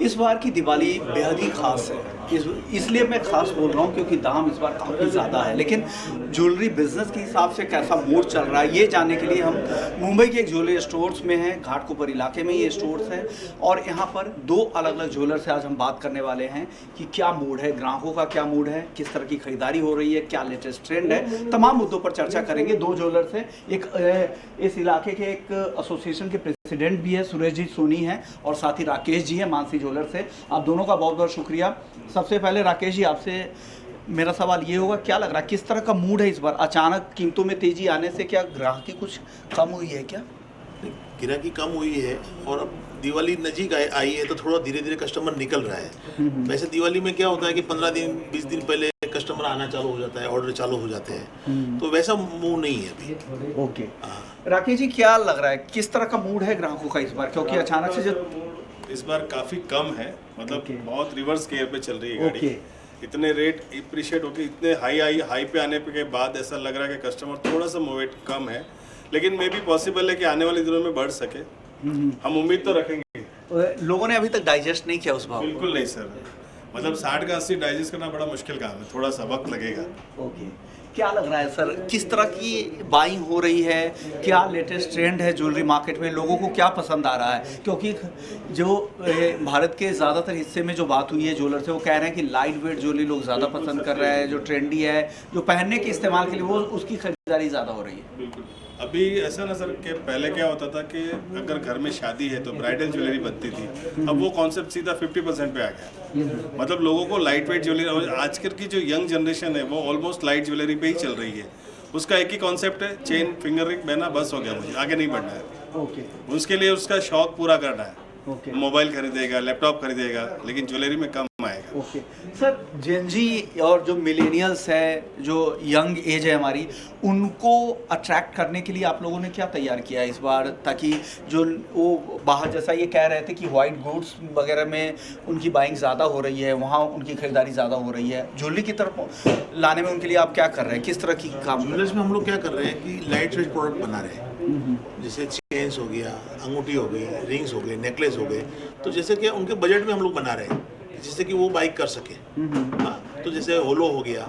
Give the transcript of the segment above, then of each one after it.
इस बार की दिवाली बेहद ही खास है। इसलिए मैं खास बोल रहा हूँ क्योंकि दाम इस बार काफ़ी ज़्यादा है, लेकिन ज्वेलरी बिजनेस के हिसाब से कैसा मूड चल रहा है ये जानने के लिए हम मुंबई के एक ज्वेलरी स्टोर्स में हैं। घाटकोपर इलाके में ये स्टोर्स हैं और यहाँ पर दो अलग अलग ज्वेलर से आज हम बात करने वाले हैं कि क्या मूड है, ग्राहकों का क्या मूड है, किस तरह की खरीदारी हो रही है, क्या लेटेस्ट ट्रेंड है, तमाम मुद्दों पर चर्चा करेंगे। दो ज्वेलर से एक इस इलाके के एक एसोसिएशन के प्रेसिडेंट भी है, सुरेश जी सोनी हैं, और साथ ही राकेश जी हैं मानसी ज्वेलर से। आप दोनों का बहुत बहुत शुक्रिया। सबसे पहले राकेश जी, आपसे मेरा सवाल ये होगा, क्या लग रहा है किस तरह का मूड है इस बार? अचानक कीमतों में तेजी आने से क्या ग्राहकी कुछ कम हुई है क्या? गिराकी कम हुई है और अब दिवाली नजीक आई है तो थोड़ा धीरे धीरे कस्टमर निकल रहा है। वैसे दिवाली में क्या होता है कि 15 दिन 20 दिन पहले कस्टमर आना चालू हो जाता है, ऑर्डर चालू हो जाते हैं, तो वैसा मूड नहीं है अभी। ओके राकेश जी, क्या लग रहा है किस तरह का मूड है ग्राहकों का इस बार? क्योंकि अचानक से जो इस बार काफ़ी कम है, मतलब बहुत रिवर्स गियर पे चल रही है गाड़ी। इतने रेट अप्रिशिएट होके इतने हाई पे आने के बाद ऐसा लग रहा है कि कस्टमर थोड़ा सा मोवेट कम है, लेकिन मे भी पॉसिबल है कि आने वाले दिनों में बढ़ सके। हम उम्मीद तो रखेंगे। लोगों ने अभी तक डाइजेस्ट नहीं किया उस भाव? बिल्कुल नहीं सर, मतलब 60 का 80 डाइजेस्ट करना बड़ा मुश्किल काम है, थोड़ा सा वक्त लगेगा। ओके, क्या लग रहा है सर, किस तरह की बाइंग हो रही है, क्या लेटेस्ट ट्रेंड है ज्वेलरी मार्केट में, लोगों को क्या पसंद आ रहा है? क्योंकि जो भारत के ज़्यादातर हिस्से में जो बात हुई है ज्वेलर से, वो कह रहे हैं कि लाइट वेट ज्वेलरी लोग ज़्यादा पसंद कर रहे हैं, जो ट्रेंडी है, जो पहनने के इस्तेमाल के लिए, वो उसकी खरीदारी ज़्यादा हो रही है। बिल्कुल, अभी ऐसा ना सर कि पहले क्या होता था कि अगर घर में शादी है तो ब्राइडल ज्वेलरी बनती थी, अब वो कॉन्सेप्ट सीधा 50% पे आ गया। मतलब लोगों को लाइट वेट ज्वेलरी, और आजकल की जो यंग जनरेशन है वो ऑलमोस्ट लाइट ज्वेलरी पे ही चल रही है। उसका एक ही कॉन्सेप्ट है, चेन फिंगर रिंग पहना, बस हो गया, मुझे आगे नहीं बढ़ना है। ओके, उसके लिए उसका शौक पूरा करना है। ओके, मोबाइल खरीदेगा, लैपटॉप खरीदेगा, लेकिन ज्वेलरी में कम आएगा। ओके सर, जेनजी और जो मिलेनियल्स है, जो यंग एज है हमारी, उनको अट्रैक्ट करने के लिए आप लोगों ने क्या तैयार किया है इस बार, ताकि जो वो बाहर जैसा ये कह रहे थे कि वाइट गुड्स वगैरह में उनकी बाइंग ज़्यादा हो रही है, वहाँ उनकी खरीदारी ज़्यादा हो रही है, ज्वेलरी की तरफ लाने में उनके लिए आप क्या कर रहे हैं, किस तरह की काम? ज्वेलर्स में हम लोग क्या कर रहे हैं कि लाइट वेट प्रोडक्ट बना रहे हैं, जैसे चेन्स हो गया, अंगूठी हो गई, रिंग्स हो गए, नेकलेस हो गए, तो जैसे कि उनके बजट में हम लोग बना रहे हैं जिससे कि वो बाइक कर सके। हाँ, तो जैसे होलो हो गया,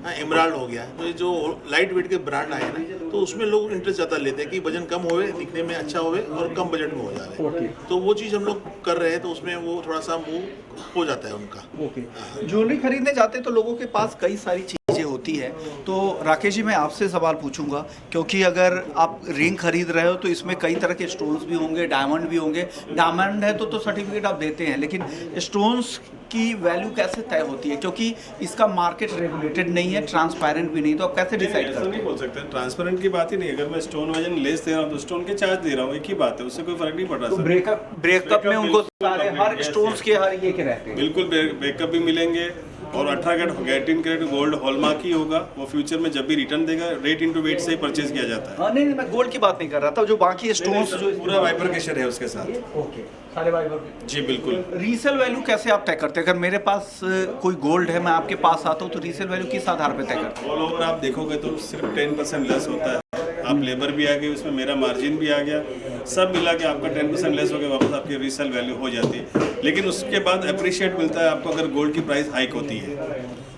हाँ, एमराल्ड हो गया, तो ये जो लाइट वेट के ब्रांड आए ना, तो उसमें लोग इंटरेस्ट ज़्यादा लेते हैं कि वजन कम होवे, दिखने में अच्छा होवे और कम बजट में हो जाए। तो वो चीज़ हम लोग कर रहे हैं, तो उसमें वो थोड़ा सा मूव हो जाता है उनका। ओके, ज्वेलरी खरीदने जाते तो लोगों के पास कई सारी चीज़ें होती है, तो राकेश जी मैं आपसे सवाल पूछूंगा, क्योंकि अगर आप रिंग खरीद रहे हो तो इसमें कई तरह के स्टोन्स भी होंगे, डायमंड भी होंगे। डायमंड है तो सर्टिफिकेट आप देते हैं, लेकिन स्टोन्स की वैल्यू कैसे तय होती है? क्योंकि इसका मार्केट रेगुलेटेड नहीं है, ट्रांसपेरेंट भी नहीं, तो आप कैसे डिसाइड करते हैं? नहीं बोल सकते, ट्रांसपेरेंट की बात ही नहीं। अगर मैं स्टोन वजन लेस दे रहा हूँ तो स्टोन के चार्ज दे रहा हूँ, एक ही बात है, उससे कोई फर्क नहीं पड़ रहा। तो ब्रेकअप में उनको सारे हर स्टोन्स के हर ये के रहते हैं? बिल्कुल, ब्रेकअप भी मिलेंगे, और 18 कैरेट गोल्ड हॉलमार्क ही होगा। वो फ्यूचर में जब भी रिटर्न देगा, रेट इनटू वेट से ही परचेज किया जाता है। हाँ, नहीं मैं गोल्ड की बात नहीं कर रहा था, जो बाकी स्टोन्स जो पूरा वाइब्रेशन है उसके साथ। ओके, सारे वाइब्रेशन। जी बिल्कुल। रीसेल वैल्यू कैसे आप तय करते हैं? अगर मेरे पास कोई गोल्ड है, मैं आपके पास आता हूँ, तो रीसेल वैल्यू किस आधार पर तय करते हैं? ऑल ओवर आप देखोगे तो सिर्फ 10% लेस होता है। आप लेबर भी आ गई, उसमें मेरा मार्जिन भी आ गया, सब मिला के आपका 10% लेस हो गया, वापस आपकी रीसेल वैल्यू हो जाती है। लेकिन उसके बाद अप्रिशिएट मिलता है आपको। अगर गोल्ड की प्राइस हाइक होती है,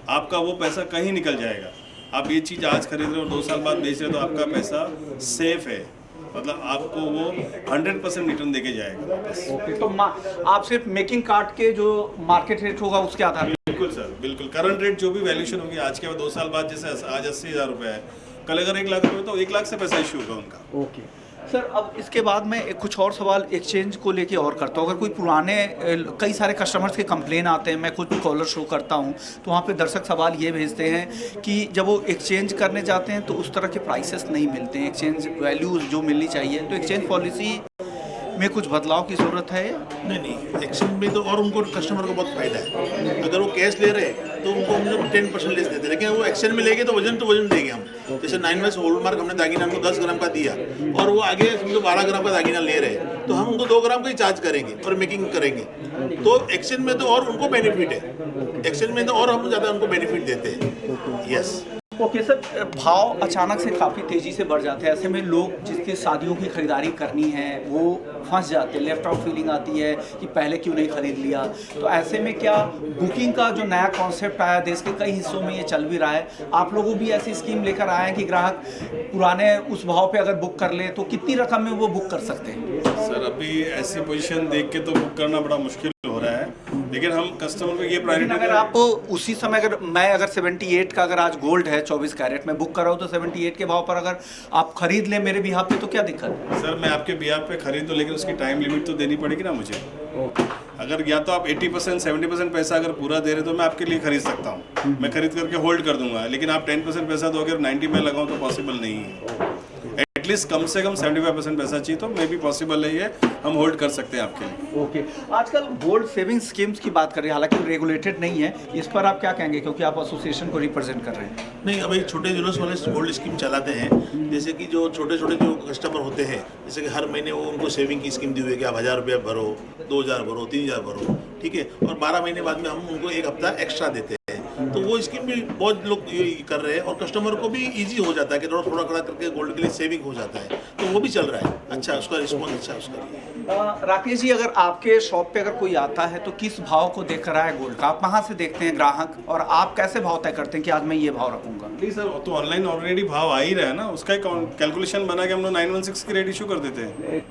आपका वो पैसा कहीं निकल जाएगा। आप ये चीज़ आज खरीद रहे हो, 2 साल बाद बेच रहे हो, तो आपका पैसा सेफ है, मतलब आपको वो 100% रिटर्न देके जाएगा वापस। ओके, तो आप सिर्फ मेकिंग कार्ड के जो मार्केट रेट होगा उसके आधार पर? बिल्कुल सर, बिल्कुल। करंट रेट जो भी वैल्यूशन होगी आज के 2 साल बाद, जैसे आज 80,000 रुपये है, कल अगर 1 लाख रुपये, तो 1 लाख से पैसा इशू होगा उनका। ओके सर, अब इसके बाद मैं कुछ और सवाल एक्सचेंज को लेके और करता हूँ। अगर कोई पुराने कई सारे कस्टमर्स के कंप्लेन आते हैं, मैं खुद कॉलर शो करता हूँ, तो वहाँ पे दर्शक सवाल ये भेजते हैं कि जब वो एक्सचेंज करने जाते हैं तो उस तरह के प्राइसेस नहीं मिलते हैं, एक्सचेंज वैल्यूज जो मिलनी चाहिए, तो एक्सचेंज पॉलिसी में कुछ बदलाव की ज़रूरत है? नहीं, एक्सचेंज में तो और उनको कस्टमर को बहुत फायदा है। अगर वो कैश ले रहे हैं तो उनको हम लोग 10% लेस देते हैं, लेकिन वो एक्सचेंज में लेंगे तो वजन देंगे हम। जैसे 9 वाइस हॉलमार्क हमने दागिना हमको 10 ग्राम का दिया, और वो आगे समझो 12 ग्राम का दागिना ले रहे हैं, तो हम उनको 2 ग्राम का ही चार्ज करेंगे और मेकिंग करेंगे। तो एक्सचेंज में तो और उनको बेनिफिट है, एक्सचेंज में तो और हम ज़्यादा उनको बेनिफिट देते हैं। यस। ओके सर, भाव अचानक से काफ़ी तेज़ी से बढ़ जाते हैं, ऐसे में लोग जिसके शादियों की खरीदारी करनी है वो फंस जाते हैं, लेफ्ट आउट फीलिंग आती है कि पहले क्यों नहीं खरीद लिया। तो ऐसे में क्या बुकिंग का जो नया कॉन्सेप्ट आया, देश के कई हिस्सों में ये चल भी रहा है, आप लोगों भी ऐसी स्कीम लेकर आए हैं कि ग्राहक पुराने उस भाव पे अगर बुक कर ले तो कितनी रकम में वो बुक कर सकते हैं? सर अभी ऐसी पोजीशन देख के तो बुक करना बड़ा मुश्किल हो रहा है, लेकिन हम कस्टमर को ये प्रायोरिटी अगर आप उसी समय अगर 78 का अगर आज गोल्ड है 24 कैरेट में बुक कर रहा हूँ तो 78 के भाव पर अगर आप खरीद लें मेरे बिहाफ पे तो क्या दिक्कत है? सर मैं आपके बिहाफ पे खरीद दूँ, लेकिन उसकी टाइम लिमिट तो देनी पड़ेगी ना मुझे। अगर या तो आप 80% 70% पैसा अगर पूरा दे रहे तो मैं आपके लिए खरीद सकता हूँ, मैं खरीद करके होल्ड कर दूंगा, लेकिन आप 10% पैसा दोगे और 90 में लगाऊँ तो पॉसिबल नहीं है। एटलीस्ट कम से कम 75% पैसा चाहिए तो मे भी पॉसिबल नहीं है, हम होल्ड कर सकते हैं आपके लिए। ओके आजकल गोल्ड सेविंग स्कीम्स की बात कर रहे हैं, हालांकि रेगुलेटेड नहीं है, इस पर आप क्या कहेंगे क्योंकि आप एसोसिएशन को रिप्रेजेंट कर रहे हैं? नहीं, अभी छोटे ज्वेलर्स वाले गोल्ड स्कीम चलाते हैं, जैसे कि जो छोटे छोटे जो कस्टमर होते हैं, जैसे कि हर महीने वो उनको सेविंग की स्कीम दी हुई है कि आप 1000 रुपया भरो, 2000 भरो, 3000 भरो, ठीक है, और 12 महीने बाद में हम उनको एक हफ्ता एक्स्ट्रा देते हैं। तो वो स्कीम भी बहुत लोग ये कर रहे हैं और कस्टमर को भी इजी हो जाता है कि थोड़ा थोड़ा करके गोल्ड के लिए सेविंग हो जाता है, तो वो भी चल रहा है। अच्छा, उसका रिस्पॉन्स अच्छा है उसका। राकेश जी, अगर आपके शॉप पे अगर कोई आता है तो किस भाव को देख कर आया गोल्ड का? आप कहाँ से देखते हैं ग्राहक, और आप कैसे भाव तय करते हैं कि आज मैं ये भाव रखूंगा? नहीं सर, तो ऑनलाइन ऑलरेडी भाव आ ही रहा है ना, उसका एक कैलकुलेशन बना के हम लोग 916 की रेट इशू कर देते हैं।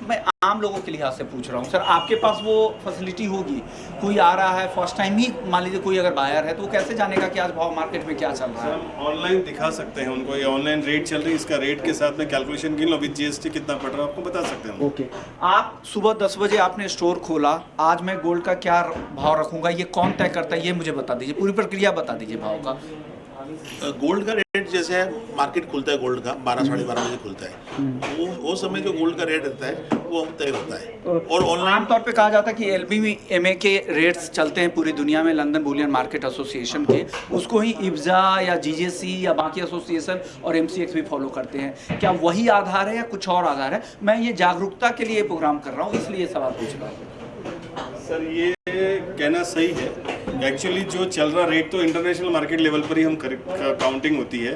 मैं आम लोगों के लिहाज से पूछ रहा हूँ सर, आपके पास वो फैसिलिटी होगी? कोई आ रहा है फर्स्ट टाइम ही, मान लीजिए कोई अगर बायर है तो वो कैसे जानेगा कि आज भाव मार्केट में क्या चल रहा है? हम ऑनलाइन दिखा सकते हैं उनको, ये ऑनलाइन रेट चल रही है, इसका रेट के साथ में कैलकुलेशन गिन लो, विद जीएसटी कितना पड़ रहा है आपको बता सकते हैं। ओके आप सुबह 10 बजे आपने स्टोर खोला, आज मैं गोल्ड का क्या भाव रखूंगा ये कौन तय करता है, ये मुझे बता दीजिए, पूरी प्रक्रिया बता दीजिए भाव का। गोल्ड का रेट जैसे है, मार्केट खुलता है गोल्ड का 12 साढ़े 12 बजे खुलता है, वो समय जो गोल्ड का रेट रहता है वो तय होता है। और ऑनलाइन आमतौर पे कहा जाता है कि LBMA के रेट्स चलते हैं पूरी दुनिया में, लंदन बुलियन मार्केट एसोसिएशन के, उसको ही इब्जा या GJC या बाकी एसोसिएशन और MCX भी फॉलो करते हैं। क्या वही आधार है या कुछ और आधार है? मैं ये जागरूकता के लिए प्रोग्राम कर रहा हूँ, इसलिए सवाल पूछ रहा हूँ। सर ये कहना सही है, एक्चुअली जो चल रहा रेट तो इंटरनेशनल मार्केट लेवल पर ही हम काउंटिंग होती है।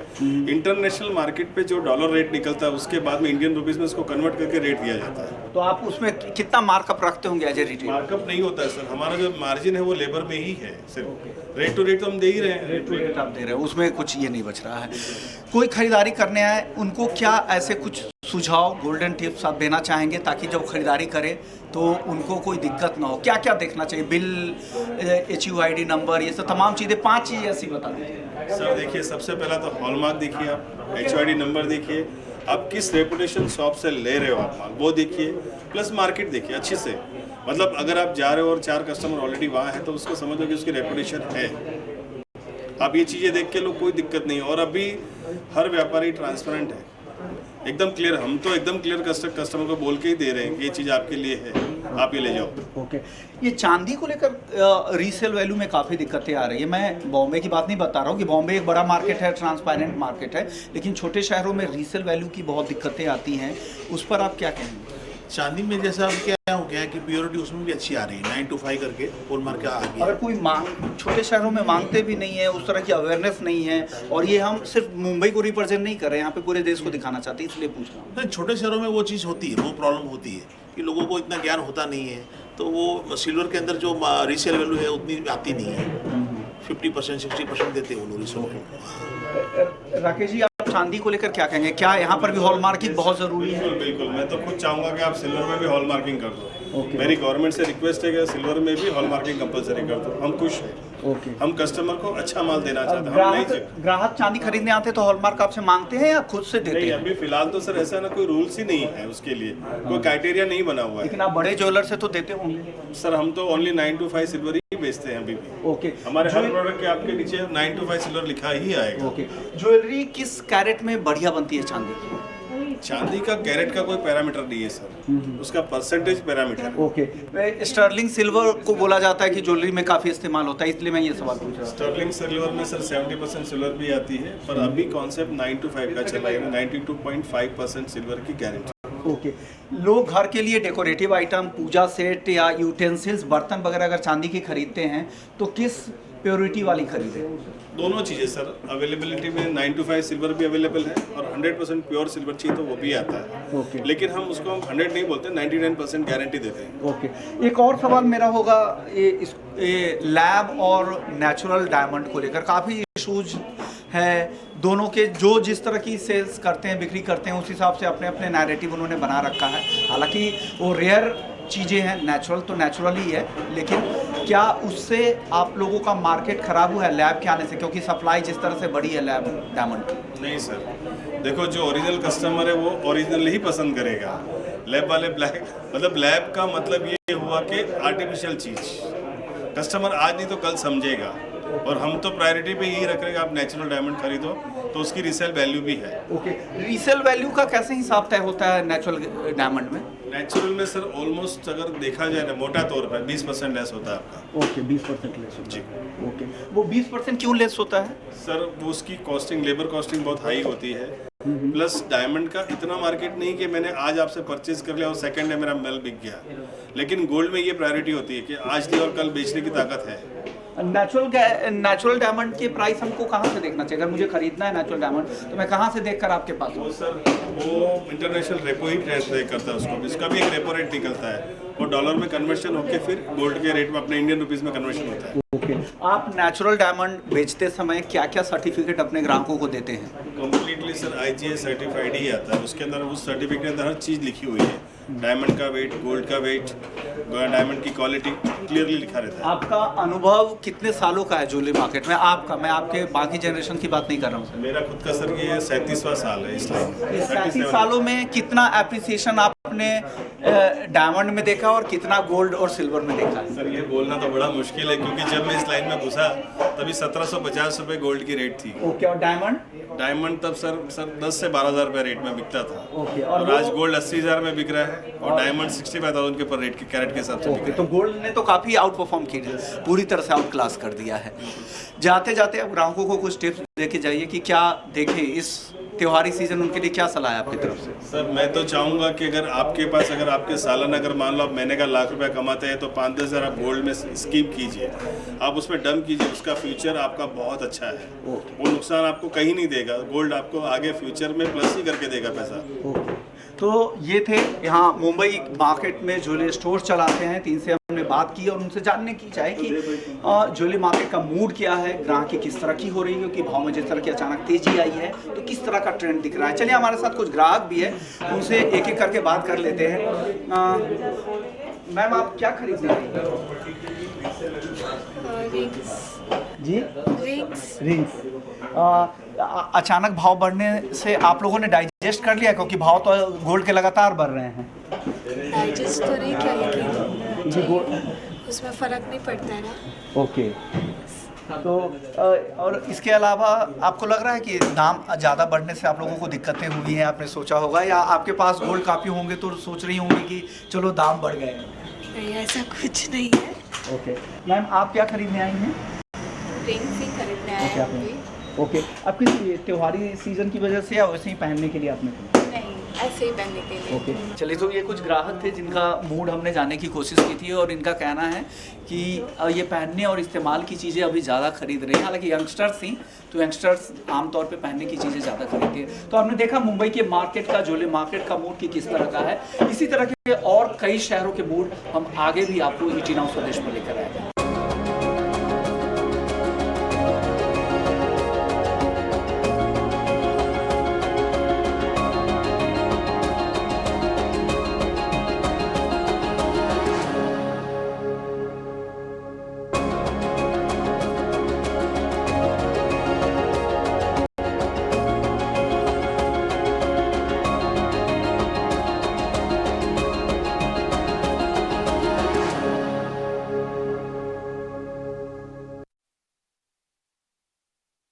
इंटरनेशनल मार्केट पे जो डॉलर रेट निकलता है उसके बाद में इंडियन रुपीस में उसको कन्वर्ट करके रेट दिया जाता है। तो आप उसमें कितना मार्कअप रखते होंगे एज ए रिटेल? मार्कअप नहीं होता है सर, हमारा जो मार्जिन है वो लेबर में ही है, सिर्फ रेट टू रेट तो हम दे ही रहे हैं, रेट टू रेट आप दे रहे हो, उसमें कुछ ये नहीं बच रहा है। कोई खरीदारी करने आए उनको क्या ऐसे कुछ सुझाव, गोल्डन टिप्स आप देना चाहेंगे ताकि जब खरीदारी करें तो उनको कोई दिक्कत ना हो? क्या क्या देखना चाहिए? बिल, HUID नंबर, ये सब तमाम चीज़ें, 5 चीज़ें ऐसी बता दीजिए। सर देखिए, सबसे पहला तो हॉलमार्क देखिए, आप HUID नंबर देखिए, आप किस रेपुटेशन शॉप से ले रहे हो आप माल वो देखिए, प्लस मार्केट देखिए अच्छे से। मतलब अगर आप जा रहे हो और 4 कस्टमर ऑलरेडी वहाँ हैं तो उसको समझ लो कि उसकी रेपुटेशन है। आप ये चीज़ें देख के लो, कोई दिक्कत नहीं। और अभी हर व्यापारी ट्रांसपेरेंट है, एकदम क्लियर, हम तो एकदम क्लियर कस्टमर को बोल के ही दे रहे हैं कि ये चीज़ आपके लिए है, आप ये ले जाओ। ओके ये चांदी को लेकर रीसेल वैल्यू में काफ़ी दिक्कतें आ रही है। मैं बॉम्बे की बात नहीं बता रहा हूँ कि बॉम्बे एक बड़ा मार्केट है, ट्रांसपेरेंट मार्केट है, लेकिन छोटे शहरों में रीसेल वैल्यू की बहुत दिक्कतें आती हैं, उस पर आप क्या कहेंगे? चांदी में जैसा क्या हो गया है कि प्योरिटी उसमें भी अच्छी आ रही है, 9 to 5 करके हॉलमार्क आ गया। अगर कोई छोटे शहरों में मांगते भी नहीं है, उस तरह की अवेयरनेस नहीं है, और ये हम सिर्फ मुंबई को रिप्रेजेंट नहीं कर रहे हैं, यहाँ पे पूरे देश को दिखाना चाहते हैं, इसलिए पूछ रहा हूँ। नहीं, छोटे शहरों में वो चीज़ होती है, वो प्रॉब्लम होती है कि लोगों को इतना ज्ञान होता नहीं है, तो वो सिल्वर के अंदर जो रीसेल वैल्यू है उतनी आती नहीं है। 50% 60% देते हैं वो लोग रीसेल वैल्यू। राकेश जी, आप चांदी को लेकर क्या कहेंगे? क्या यहाँ पर भी हॉलमार्किंग बहुत ज़रूरी है? बिल्कुल बिल्कुल, मैं तो खुद चाहूँगा कि आप सिल्वर में भी हॉल मार्किंग कर दो। मेरी गवर्नमेंट से रिक्वेस्ट है कि सिल्वर में भी हॉल मार्किंग कंपलसरी कर दो, हम खुश हैं। हम कस्टमर को अच्छा माल देना चाहते हैं, हम नहीं ग्राहक चांदी खरीदने आते तो हॉलमार्क आपसे मांगते हैं या खुद से देते नहीं, हैं? अभी फिलहाल तो सर ऐसा ना कोई रूल्स ही नहीं है उसके लिए, कोई क्राइटेरिया नहीं बना हुआ है। लेकिन आप बड़े ज्वेलर से तो देते होंगे? सर हम तो ओनली 9 to 5 सिल्वर ही बेचते हैं अभी भी। ओके, हमारे हर प्रोडक्ट के आपके नीचे 9 to 5 सिल्वर लिखा ही आएगा। ओके, ज्वेलरी किस कैरेट में बढ़िया बनती है चांदी की? चांदी का कैरेट का कोई पैरामीटर नहीं है सर, उसका परसेंटेज पैरामीटर है। ओके, स्टर्लिंग सिल्वर को बोला जाता है कि ज्वेलरी में काफ़ी इस्तेमाल होता है, इसलिए मैं ये सवाल पूछ रहा हूँ। स्टर्लिंग सिल्वर में सर 70% सिल्वर भी आती है, पर अभी कॉन्सेप्ट 9 to 5 का चल रहा है, 92.5% सिल्वर की गारंटी। ओके, लोग घर के लिए डेकोरेटिव आइटम, पूजा सेट या यूटेंसिल्स, बर्तन वगैरह अगर चांदी की खरीदते हैं तो किस प्योरिटी वाली खरीदें? दोनों चीज़ें सर, अवेलेबिलिटी में 9 to 5 सिल्वर भी अवेलेबल है और 100% प्योर सिल्वर चाहिए तो वो भी आता है। ओके। लेकिन हम उसको हम 100 नहीं बोलते, 99% गारंटी देते हैं। ओके, एक और सवाल मेरा होगा ये लैब और नेचुरल डायमंड को लेकर काफ़ी इशूज है दोनों के। जो जिस तरह की सेल्स करते हैं, बिक्री करते हैं, उस हिसाब से अपने अपने नैरेटिव उन्होंने बना रखा है। हालांकि वो रेयर चीज़ें हैं, नेचुरल तो नेचुरल ही है, लेकिन क्या उससे आप लोगों का मार्केट ख़राब हुआ है लैब के आने से, क्योंकि सप्लाई जिस तरह से बढ़ी है लैब डायमंड की? नहीं सर, देखो जो ओरिजिनल कस्टमर है वो ओरिजिनल ही पसंद करेगा। लैब वाले ब्लैक, मतलब लैब का मतलब ये हुआ कि आर्टिफिशियल चीज़ कस्टमर आज नहीं तो कल समझेगा। और हम तो प्रायोरिटी पे यही रख रहे हैं आप नेचुरल डायमंड खरीदो तो उसकी रीसेल वैल्यू भी है। ओके, रीसेल वैल्यू का कैसे हिसाब तय होता है नेचुरल डायमंड में? नेचुरल में सर ऑलमोस्ट अगर देखा जाए ना मोटा तौर पर 20% लेस होता है आपका। ओके, 20% लेस होता जी। है। ओके, वो 20% क्यों लेस होता है? सर वो उसकी कॉस्टिंग, लेबर कॉस्टिंग बहुत हाई होती है, प्लस डायमंड का इतना मार्केट नहीं कि मैंने आज आपसे परचेज कर लिया और सेकंड डे मेरा मेल बिक गया। लेकिन गोल्ड में ये प्रायोरिटी होती है कि आज ली और कल बेचने की ताकत है। नेचुरल डायमंड के प्राइस हमको कहाँ से देखना चाहिए? अगर मुझे खरीदना है नेचुरल डायमंड तो मैं कहाँ से देखकर आपके पास वो आऊँ? सर वो इंटरनेशनल रेपो ही रेट करता है उसको, इसका भी एक रेपो रेट निकलता है और डॉलर में कन्वर्शन होकर फिर गोल्ड के रेट में अपने इंडियन रुपीज़ में कन्वर्शन होता है। ओके, आप नेचुरल डायमंड बेचते समय क्या क्या सर्टिफिकेट अपने ग्राहकों को देते हैं? कम्प्लीटली सर IGS सर्टिफाइड ही आता है, उसके अंदर उस सर्टिफिकेट के अंदर हर चीज़ लिखी हुई है, डायमंड का वेट, गोल्ड का वेट, डायमंड की क्वालिटी क्लियरली लिखा रहता है। आपका अनुभव कितने सालों का है ज्वेलरी मार्केट में? आपका, मैं आपके बाकी जनरेशन की बात नहीं कर रहा हूँ सर। मेरा खुद का सर ये 37वां साल है इस लाइन में। इस 37 सालों में कितना एप्रिसिएशन आपने डायमंड में देखा और कितना गोल्ड और सिल्वर में देखा है? सर ये बोलना तो बड़ा मुश्किल है क्योंकि जब मैं इस लाइन में घुसा तभी 1750 रुपये गोल्ड की रेट थी। ओके, और डायमंड? डायमंड तब सर 10 से 12,000 रुपये रेट में बिकता था। ओके, और आज गोल्ड 80,000 में बिक रहा है और डायमंड 65,000 के पर रेट के कैरेट के हिसाब से बिक ओके, रहा तो गोल्ड ने तो काफ़ी आउट परफॉर्म किया, पूरी तरह से आउट क्लास कर दिया है। जाते जाते अब ग्राहकों को कुछ टिप्स देके जाइए कि क्या देखें इस त्योहारी सीजन, उनके लिए क्या सलाह है आपकी तरफ से? सर मैं तो चाहूँगा कि अगर आपके पास, अगर आपके सालाना अगर मान लो आप महीने का लाख रुपया कमाते हैं तो 5-10 हज़ार आप गोल्ड में स्कीम कीजिए, आप उसमें डम कीजिए, उसका फ्यूचर आपका बहुत अच्छा है। वो नुकसान आपको कहीं नहीं देगा, गोल्ड आपको आगे फ्यूचर में प्लस ही करके देगा पैसा। तो ये थे यहाँ मुंबई मार्केट में ज्वेलरी स्टोर चलाते हैं, 3 से हमने बात की और उनसे जानने की चाहे कि ज्वेलरी मार्केट का मूड क्या है, ग्राहक की किस तरह की हो रही है, क्योंकि भाव में जिस तरह की अचानक तेजी आई है तो किस तरह का ट्रेंड दिख रहा है। चलिए, हमारे साथ कुछ ग्राहक भी है, उनसे एक एक करके बात कर लेते हैं। मैम, आप क्या खरीदने आई हैं? जी, रिंग्स। अचानक भाव बढ़ने से आप लोगों ने डाइजेस्ट कर लिया, क्योंकि भाव तो गोल्ड के लगातार बढ़ रहे हैं? डाइजेस्ट तो नहीं किया, लेकिन उसमें फ़र्क नहीं पड़ता है ना। ओके, तो और इसके अलावा आपको लग रहा है कि दाम ज़्यादा बढ़ने से आप लोगों को दिक्कतें हुई हैं? आपने सोचा होगा, या आपके पास गोल्ड काफ़ी होंगे तो सोच रही होंगी कि चलो दाम बढ़ गए? नहीं, ऐसा कुछ नहीं है। ओके, मैम आप क्या खरीदने आई हैं? रिंग्स ही खरीदने आए ओके, हैं आपने अभी। ओके, अब किस त्योहारी सीजन की वजह से या वैसे ही पहनने के लिए आपने खरीदा? नहीं, ऐसे ही पहनने के लिए। ओके, चलिए, तो ये कुछ ग्राहक थे जिनका मूड हमने जानने की कोशिश की थी और इनका कहना है कि ये पहनने और इस्तेमाल की चीज़ें अभी ज़्यादा खरीद रहे हैं। हालांकि यंगस्टर्स थी तो यंगस्टर्स आमतौर पे पहनने की चीज़ें ज़्यादा खरीदते हैं। तो हमने देखा मुंबई के मार्केट का, ज्वेलरी मार्केट का मूड की किस तरह का है। इसी तरह के और कई शहरों के मूड हम आगे भी आपको ईटी नाउ स्वदेश में लेकर आएंगे।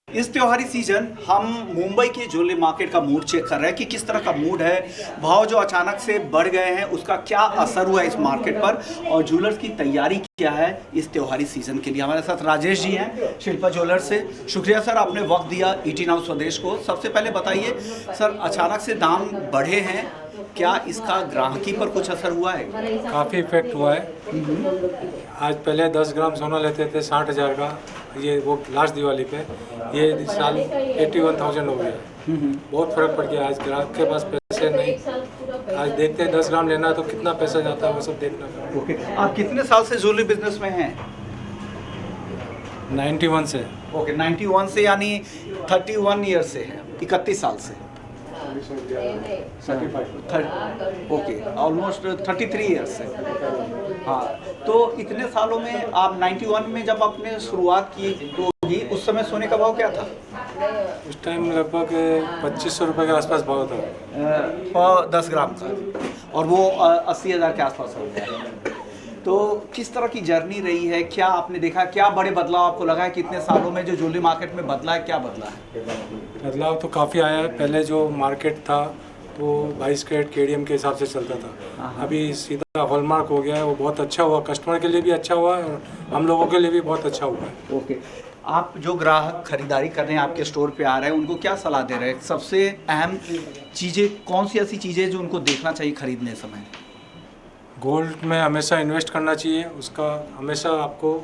इस त्योहारी सीजन हम मुंबई के ज्वेलरी मार्केट का मूड चेक कर रहे हैं कि किस तरह का मूड है, भाव जो अचानक से बढ़ गए हैं उसका क्या असर हुआ है इस मार्केट पर, और ज्वेलर्स की तैयारी क्या है इस त्योहारी सीजन के लिए। हमारे साथ राजेश जी हैं शिल्पा ज्वेलर्स से। शुक्रिया सर, आपने वक्त दिया ईटी नाउ स्वदेश को। सबसे पहले बताइए सर, अचानक से दाम बढ़े हैं, क्या इसका ग्राहकी पर कुछ असर हुआ है? काफ़ी इफेक्ट हुआ है। आज पहले 10 ग्राम सोना लेते थे 60,000 का, ये वो लास्ट दिवाली पे, ये साल 81,000 हो गया। बहुत फ़र्क पड़ गया। आज ग्राहक के पास पैसे नहीं, आज देखते हैं 10 ग्राम लेना है तो कितना पैसा जाता है वो सब देखना पड़ेगा। ओके, आप कितने साल से ज्वेलरी बिजनेस में हैं? 91 से। ओके, 91 से यानी 31 ईयर से है, 31 साल से। ओके, ऑलमोस्ट 33 ईयर से। हाँ, तो इतने सालों में आप 91 में जब आपने शुरुआत की होगी, उस समय सोने का भाव क्या था? उस टाइम लगभग 2500 रुपये के आसपास भाव था 10 ग्राम का, और वो 80,000 के आसपास हो गया। तो किस तरह की जर्नी रही है? क्या आपने देखा, क्या बड़े बदलाव आपको लगा है कितने सालों में जो ज्वेलरी मार्केट में बदला है? क्या बदला है? बदलाव तो काफ़ी आया है। पहले जो मार्केट था तो 22 कैरेट केडीएम के हिसाब से चलता था, अभी सीधा हॉलमार्क हो गया है। वो बहुत अच्छा हुआ, कस्टमर के लिए भी अच्छा हुआ है और हम लोगों के लिए भी बहुत अच्छा हुआ है। ओके, आप जो ग्राहक खरीदारी कर रहे हैं, आपके स्टोर पे आ रहे हैं, उनको क्या सलाह दे रहे हैं? सबसे अहम चीज़ें कौन सी ऐसी चीज़ें जो उनको देखना चाहिए खरीदने समय? गोल्ड में हमेशा इन्वेस्ट करना चाहिए, उसका हमेशा आपको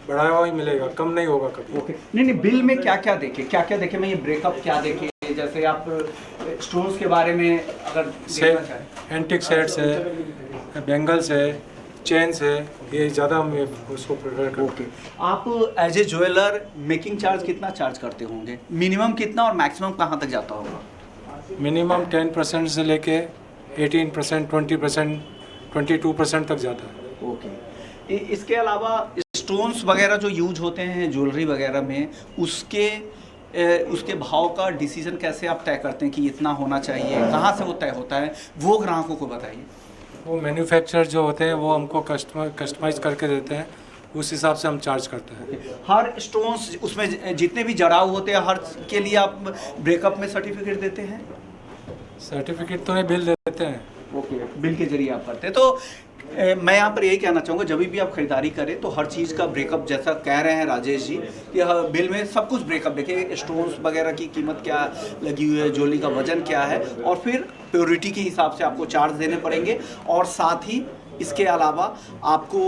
बढ़ाया हुआ ही मिलेगा, कम नहीं होगा कभी। ओके, नहीं, बिल में क्या क्या देखे, मैं ये ब्रेकअप क्या देखे? जैसे आप स्टोन्स के बारे में अगर देखना चाहें। एंटिक सेट्स है, बैंगल्स है, चेन्स है, ये ज़्यादा हम उसको प्रेफर करते हैं। ओके, आप as a jeweller making charge कितना चार्ज करते होंगे? मिनिमम कितना और मैक्सिमम कहाँ तक जाता होगा? मिनिमम 10% से लेके 18%, 20%, 22% तक जाता है। ओके, इसके अलावा स्टोन्स वगैरह जो यूज होते हैं ज्वेलरी वगैरह में, उसके भाव का डिसीजन कैसे आप तय करते हैं कि इतना होना चाहिए? कहाँ से वो तय होता है, वो ग्राहकों को बताइए। वो मैन्युफैक्चरर जो होते हैं वो हमको कस्टमाइज करके देते हैं, उस हिसाब से हम चार्ज करते हैं। हर स्टोन्स उसमें जितने भी जड़ाऊ होते हैं, हर के लिए आप ब्रेकअप में सर्टिफिकेट देते हैं? सर्टिफिकेट तो नहीं, बिल देते हैं। ओके, बिल के जरिए आप करते हैं। तो मैं यहाँ पर यही कहना चाहूँगा, जब भी आप खरीदारी करें तो हर चीज़ का ब्रेकअप, जैसा कह रहे हैं राजेश जी कि बिल में सब कुछ ब्रेकअप देखिए, स्टोन्स वगैरह की कीमत क्या लगी हुई है, ज्वेलरी का वजन क्या है, और फिर प्योरिटी के हिसाब से आपको चार्ज देने पड़ेंगे। और साथ ही इसके अलावा आपको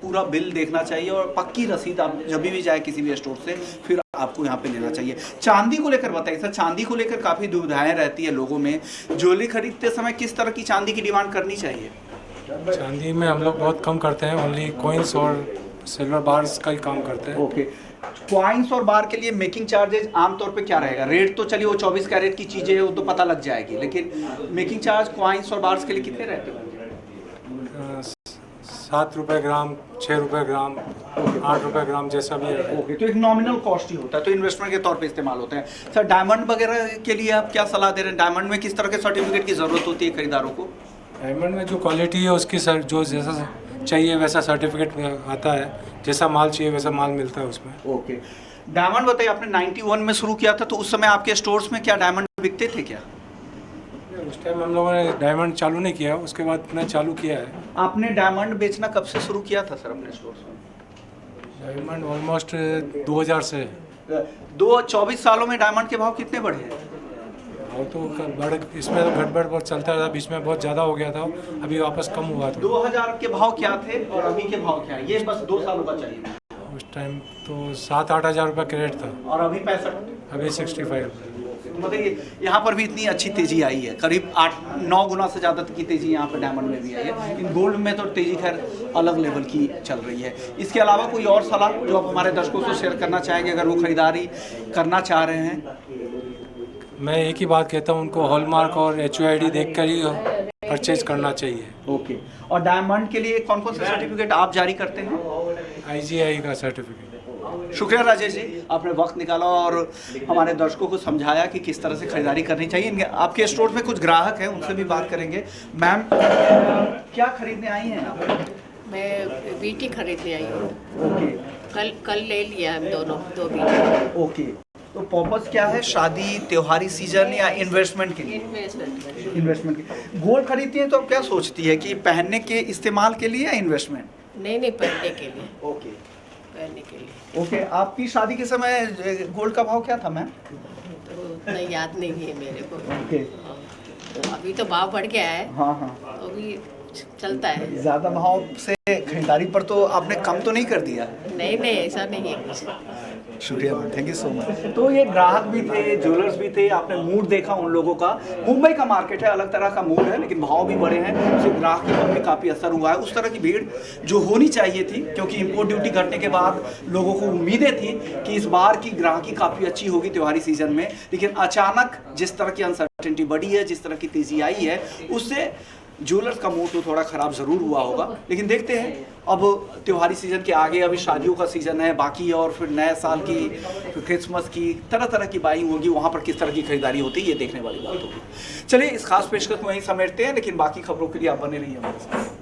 पूरा बिल देखना चाहिए और पक्की रसीद आप जब भी जाए किसी भी स्टोर से, फिर आपको यहाँ पे लेना चाहिए। चांदी को लेकर बताइए सर, चांदी को लेकर काफ़ी दुविधाएं रहती है लोगों में। ज्वेलरी खरीदते समय किस तरह की चांदी की डिमांड करनी चाहिए? चांदी में हम लोग बहुत कम करते हैं, ओनली कॉइन्स और सिल्वर बार्स का ही काम करते हैं। ओके, कॉइन्स और बार के लिए मेकिंग चार्जेस आमतौर पे क्या रहेगा? रेट तो चलिए वो 24 कैरेट की चीज़ें है, वो तो पता लग जाएगी, लेकिन मेकिंग चार्ज कॉइन्स और बार्स के लिए कितने रहते हैं? 7 रुपये ग्राम, 6 रुपये ग्राम, 8 रुपये ग्राम, जैसा भी है। ओके, तो एक नॉमिनल कॉस्ट ही होता है, तो इन्वेस्टमेंट के तौर पे इस्तेमाल होते हैं। सर, डायमंड वगैरह के लिए आप क्या सलाह दे रहे हैं? डायमंड में किस तरह के सर्टिफिकेट की ज़रूरत होती है खरीदारों को? डायमंड में जो क्वालिटी है उसकी सर, जो जैसा चाहिए वैसा सर्टिफिकेट आता है, जैसा माल चाहिए वैसा माल मिलता है उसमें। ओके, डायमंड बताइए, आपने 91 में शुरू किया था, तो उस समय आपके स्टोर्स में क्या डायमंड बिकते थे क्या? उस टाइम हम लोगों ने डायमंड चालू नहीं किया, उसके बाद मैंने चालू किया है। आपने डायमंड बेचना कब से शुरू किया था सर अपने स्टोर्स में? डायमंड ऑलमोस्ट 2000 से। 24 सालों में डायमंड के भाव कितने बढ़े हैं? और तो बढ़, इसमें तो गड़बड़ बहुत चलता था, बीच में बहुत ज़्यादा हो गया था, अभी वापस कम हुआ था। 2000 के भाव क्या थे और अभी के भाव क्या है? ये बस 2 सालों का चाहिए। उस टाइम तो 7-8 हज़ार रुपये कैरेट था, और अभी 65? अभी 65। मतलब यहाँ पर भी इतनी अच्छी तेजी आई है, करीब 8-9 गुना से ज़्यादा की तेजी यहाँ पर डायमंड में भी आई है। इन गोल्ड में तो तेजी खैर अलग लेवल की चल रही है। इसके अलावा कोई और सलाह जो आप हमारे दर्शकों से शेयर करना चाहेंगे अगर वो खरीदारी करना चाह रहे हैं? मैं एक ही बात कहता हूँ, उनको हॉलमार्क और HUID देख कर ही परचेज करना चाहिए। ओके, और डायमंड के लिए कौन कौन से सर्टिफिकेट आप जारी करते हैं? IGI का सर्टिफिकेट। शुक्रिया राजेश जी, आपने वक्त निकाला और हमारे दर्शकों को समझाया कि किस तरह से खरीदारी करनी चाहिए। आपके स्टोर में कुछ ग्राहक हैं, उनसे भी बात करेंगे। मैम, क्या खरीदने आई हैं आप? मैं बीटी खरीदने आई हूँ। ओके, कल ले लिया हम दो बीटी। ओके, तो पर्पस क्या है? शादी, त्योहारी सीजन या इन्वेस्टमेंट के लिए? इन्वेस्टमेंट के। गोल्ड खरीदती हैं तो आप क्या सोचती है कि पहनने के इस्तेमाल के लिए या इन्वेस्टमेंट? नहीं, पहनने के लिए। ओके, पहनने के लिए। ओके, आपकी शादी के समय गोल्ड का भाव क्या था मैम? तो उतना याद नहीं है मेरे को। ओके, तो अभी तो भाव बढ़ गया है। हाँ हाँ, तो अभी चलता है। ज्यादा भाव से खरीदारी पर तो आपने कम तो नहीं कर दिया? नहीं नहीं, ऐसा नहीं है कुछ। शुक्रिया ma'am, thank you so much. तो ये ग्राहक भी थे, ज्वेलर्स भी थे, आपने मूड देखा उन लोगों का। मुंबई का मार्केट है, अलग तरह का मूड है, लेकिन भाव भी बड़े हैं, उससे ग्राहक की पर भी काफ़ी असर हुआ है। उस तरह की भीड़ जो होनी चाहिए थी, क्योंकि इम्पोर्ट ड्यूटी घटने के बाद लोगों को उम्मीदें थी कि इस बार की ग्राहकी काफ़ी अच्छी होगी त्योहारी सीजन में, लेकिन अचानक जिस तरह की अनसर्टेनिटी बढ़ी है, जिस तरह की तेज़ी आई है, उससे ज्वेलर्स का मूड तो थोड़ा ख़राब ज़रूर हुआ होगा। लेकिन देखते हैं अब त्योहारी सीज़न के आगे, अभी शादियों का सीज़न है बाकी, और फिर नए साल की, फिर क्रिसमस की, तरह तरह की बाइंग होगी, वहाँ पर किस तरह की खरीदारी होती है ये देखने वाली बात होगी। चलिए इस खास पेशकश को वहीं समेटते हैं, लेकिन बाकी खबरों के लिए आप बने रहिए हमारे साथ।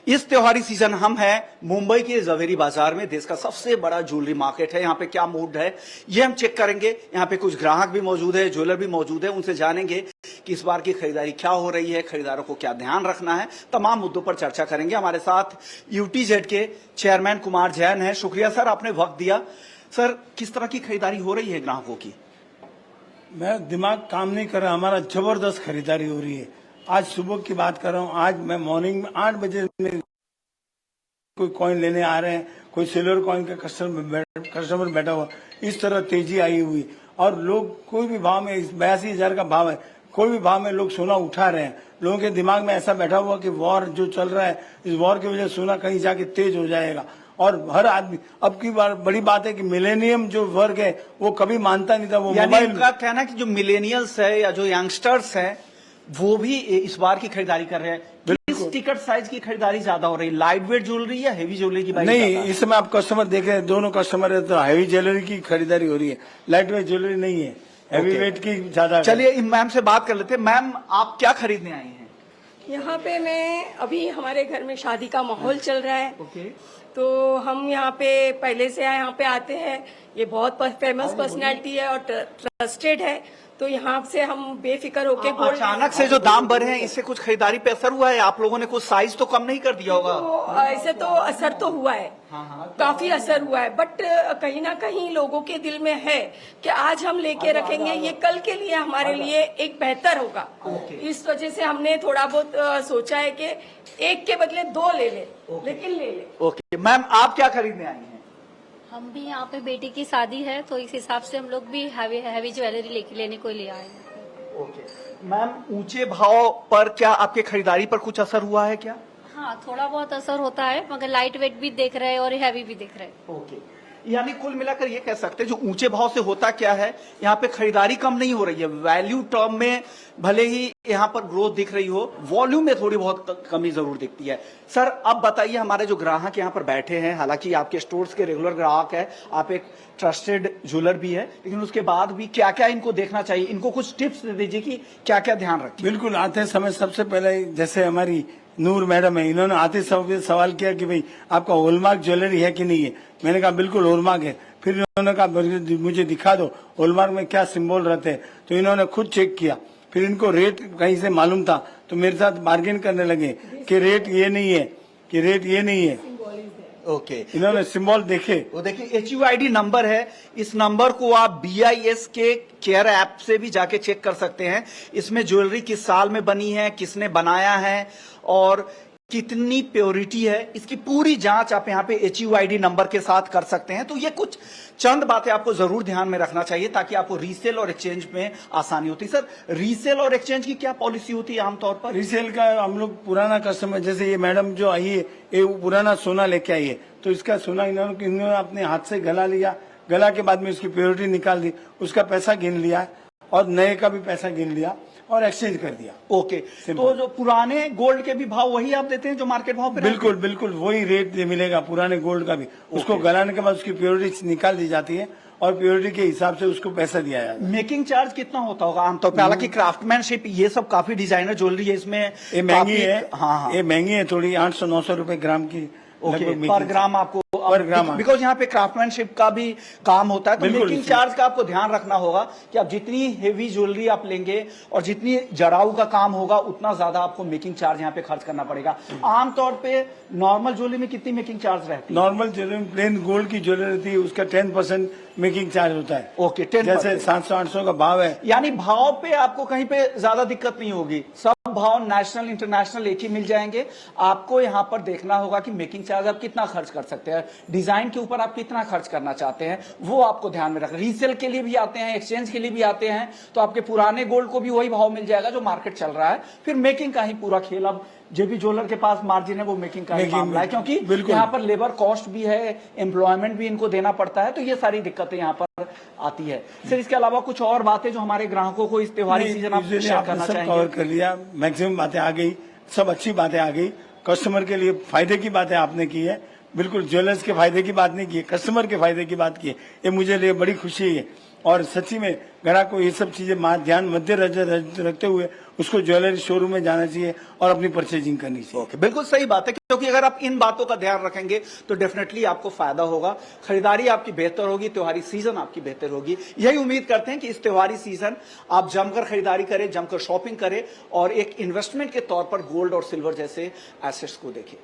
इस त्योहारी सीजन हम हैं मुंबई के जवेरी बाजार में, देश का सबसे बड़ा ज्वेलरी मार्केट है। यहाँ पे क्या मूड है ये हम चेक करेंगे। यहाँ पे कुछ ग्राहक भी मौजूद है, ज्वेलर भी मौजूद है, उनसे जानेंगे कि इस बार की खरीदारी क्या हो रही है, खरीदारों को क्या ध्यान रखना है, तमाम मुद्दों पर चर्चा करेंगे। हमारे साथ यूटीजेड के चेयरमैन कुमार जैन है। शुक्रिया सर, आपने वक्त दिया। सर, किस तरह की खरीदारी हो रही है ग्राहकों की? मैं दिमाग काम नहीं कर रहा, हमारा जबरदस्त खरीदारी हो रही है। आज सुबह की बात कर रहा हूँ, आज मैं मॉर्निंग में 8 बजे में कोई कॉइन लेने आ रहे हैं, कोई सिल्वर कॉइन का कस्टमर बैठा हुआ, इस तरह तेजी आई हुई। और लोग कोई भी भाव में, 82,000 का भाव है, कोई भी भाव में लोग सोना उठा रहे हैं। लोगों के दिमाग में ऐसा बैठा हुआ कि वॉर जो चल रहा है, इस वॉर की वजह से सोना कहीं जाके तेज हो जाएगा। और हर आदमी, अब की बार बड़ी बात है कि मिलेनियम जो वर्ग है वो कभी मानता नहीं था, वो मोबाइल। इनका कहना है कि जो मिलेनियल्स है या जो यंगस्टर्स हैं वो भी इस बार की खरीदारी कर रहे हैं। किस टिकट साइज की खरीदारी ज्यादा हो रही है, लाइट वेट ज्वेलरी या हेवी ज्वेलरी की? नहीं, इस समय आप कस्टमर देख रहे हैं, दोनों कस्टमर है, तो हैवी ज्वेलरी की खरीदारी हो रही है, लाइट वेट ज्वेलरी नहीं है, हैवी वेट की ज्यादा। चलिए मैम से बात कर लेते हैं। मैम, आप क्या खरीदने आई हैं? यहाँ पे मैं अभी, हमारे घर में शादी का माहौल चल रहा है, ओके। तो हम यहाँ पे पहले से यहाँ पे आते हैं। ये बहुत फेमस पर्सनैलिटी है और ट्रस्टेड है, तो यहाँ से हम बेफिक्र होके अचानक से जो दाम बढ़े हैं, इससे कुछ खरीदारी पे असर हुआ है? आप लोगों ने कुछ साइज तो कम नहीं कर दिया होगा? तो ऐसे तो असर तो हुआ है, काफी असर हुआ है, बट कहीं ना कहीं लोगों के दिल में है कि आज हम लेके रखेंगे, ये कल के लिए हमारे लिए एक बेहतर होगा। इस वजह से हमने थोड़ा बहुत सोचा है कि एक के बदले 2 ले ले, लेकिन ले ले। ओके मैम, आप क्या खरीदने आई हैं? हम भी यहाँ पे बेटी की शादी है, तो इस हिसाब से हम लोग भी हैवी ज्वेलरी लेने को ले आए हैं। ओके मैम, ऊंचे भाव पर क्या आपके खरीदारी पर कुछ असर हुआ है क्या? हाँ, थोड़ा बहुत असर होता है, मगर लाइट वेट भी देख रहे हैं और हैवी भी देख रहे हैं। ओके, यानी कुल मिलाकर ये कह सकते हैं जो ऊंचे भाव से होता क्या है, यहाँ पे खरीदारी कम नहीं हो रही है। वैल्यू टर्म में भले ही यहाँ पर ग्रोथ दिख रही हो, वॉल्यूम में थोड़ी बहुत कमी जरूर दिखती है। सर, अब बताइए, हमारे जो ग्राहक यहाँ पर बैठे हैं, हालांकि आपके स्टोर्स के रेगुलर ग्राहक है, आप एक ट्रस्टेड ज्वेलर भी है, लेकिन उसके बाद भी क्या क्या इनको देखना चाहिए, इनको कुछ टिप्स दे दीजिए कि क्या क्या ध्यान रखें। बिल्कुल, आते समय सबसे पहले जैसे हमारी नूर मैडम है, इन्होंने आते समय सवाल किया कि भाई आपका हॉलमार्क ज्वेलरी है कि नहीं है। मैंने कहा बिल्कुल हॉलमार्क है। फिर इन्होंने कहा मुझे दिखा दो हॉलमार्क में क्या सिंबल रहते हैं, तो इन्होंने खुद चेक किया। फिर इनको रेट कहीं से मालूम था, तो मेरे साथ बार्गेन करने लगे कि रेट ये नहीं है, कि रेट ये नहीं है। ओके, इन्होंने सिंबल देखे, वो देखिए HUID नंबर है, इस नंबर को आप BIS के केयर ऐप से भी जाके चेक कर सकते हैं। इसमें ज्वेलरी किस साल में बनी है, किसने बनाया है और कितनी प्योरिटी है, इसकी पूरी जांच आप यहाँ पे HUID नंबर के साथ कर सकते हैं। तो ये कुछ चंद बातें आपको जरूर ध्यान में रखना चाहिए ताकि आपको रीसेल और एक्सचेंज में आसानी होती है। सर, रीसेल और एक्सचेंज की क्या पॉलिसी होती है आमतौर पर? रीसेल का हम लोग पुराना कस्टमर, जैसे ये मैडम जो आई है, ये पुराना सोना लेके आई है, तो इसका सोना इन्होंने अपने हाथ से गला लिया, गला के बाद में उसकी प्योरिटी निकाल दी, उसका पैसा गिन लिया और नए का भी पैसा गिन लिया और एक्सचेंज कर दिया। ओके, तो जो पुराने गोल्ड के भी भाव वही आप देते हैं जो मार्केट भाव पे? बिल्कुल बिल्कुल, वही रेट मिलेगा पुराने गोल्ड का भी। उसको गलाने के बाद उसकी प्योरिटी निकाल दी जाती है और प्योरिटी के हिसाब से उसको पैसा दिया जाता है। मेकिंग चार्ज कितना होता होगा आमतौर पर? हालांकि क्राफ्टमैनशिप ये सब काफी डिजाइनर ज्वेलरी है, इसमें ये महंगी है। हाँ, ये महंगी है थोड़ी, 800-900 रुपए ग्राम की। ओके, पर ग्राम आपको पर ग्राम बिकॉज यहाँ पे क्राफ्टमैनशिप का भी काम होता है, तो बिल्कुल, मेकिंग चार्ज का आपको ध्यान रखना होगा कि आप जितनी हेवी ज्वेलरी आप लेंगे और जितनी जड़ाऊ का काम होगा उतना ज्यादा आपको मेकिंग चार्ज यहाँ पे खर्च करना पड़ेगा। आमतौर पे नॉर्मल ज्वेलरी में कितनी मेकिंग चार्ज रहती है? नॉर्मल ज्वेलरी में प्लेन गोल्ड की ज्वेलरी थी उसका 10% मेकिंग चार्ज होता है। ओके, 10%। जैसे 700-800 का भाव है, यानी भाव पे आपको कहीं पे ज्यादा दिक्कत नहीं होगी, सब भाव नेशनल इंटरनेशनल एक ही मिल जाएंगे। आपको यहाँ पर देखना होगा कि मेकिंग चार्ज आप कितना खर्च कर सकते हैं, डिजाइन के ऊपर आप कितना खर्च करना चाहते हैं, वो आपको ध्यान में रखना। रीसेल के लिए भी आते हैं, एक्सचेंज के लिए भी आते हैं, तो आपके पुराने गोल्ड को भी वही भाव मिल जाएगा जो मार्केट चल रहा है। फिर मेकिंग का ही पूरा खेल, अब जो भी ज्वेलर के पास मार्जिन है वो मेकिंग का ही मामला है, क्योंकि यहाँ पर लेबर कॉस्ट भी है, एम्प्लॉयमेंट भी इनको देना पड़ता है, तो ये सारी दिक्कतें यहाँ पर आती है। सर इसके अलावा कुछ और बातें जो हमारे ग्राहकों को इस त्योहारी सीजन आप शेयर करना सब चाहेंगे? कवर कर लिया, मैक्सिमम बातें आ गई, सब अच्छी बातें आ गई। कस्टमर के लिए फायदे की बातें आपने की है, बिल्कुल ज्वेलर्स के फायदे की बात नहीं की है, कस्टमर के फायदे की बात की है। ये मुझे लिए बड़ी खुशी है और सच्ची में ग्राहक को ये सब चीजें ध्यान मध्य रखते हुए उसको ज्वेलरी शोरूम में जाना चाहिए और अपनी परचेजिंग करनी चाहिए। ओके, बिल्कुल सही बात है, क्योंकि अगर आप इन बातों का ध्यान रखेंगे तो डेफिनेटली आपको फायदा होगा, खरीदारी आपकी बेहतर होगी, त्योहारी सीजन आपकी बेहतर होगी। यही उम्मीद करते हैं कि इस त्योहारी सीजन आप जमकर खरीदारी करें, जमकर शॉपिंग करें और एक इन्वेस्टमेंट के तौर पर गोल्ड और सिल्वर जैसे एसेट्स को देखें।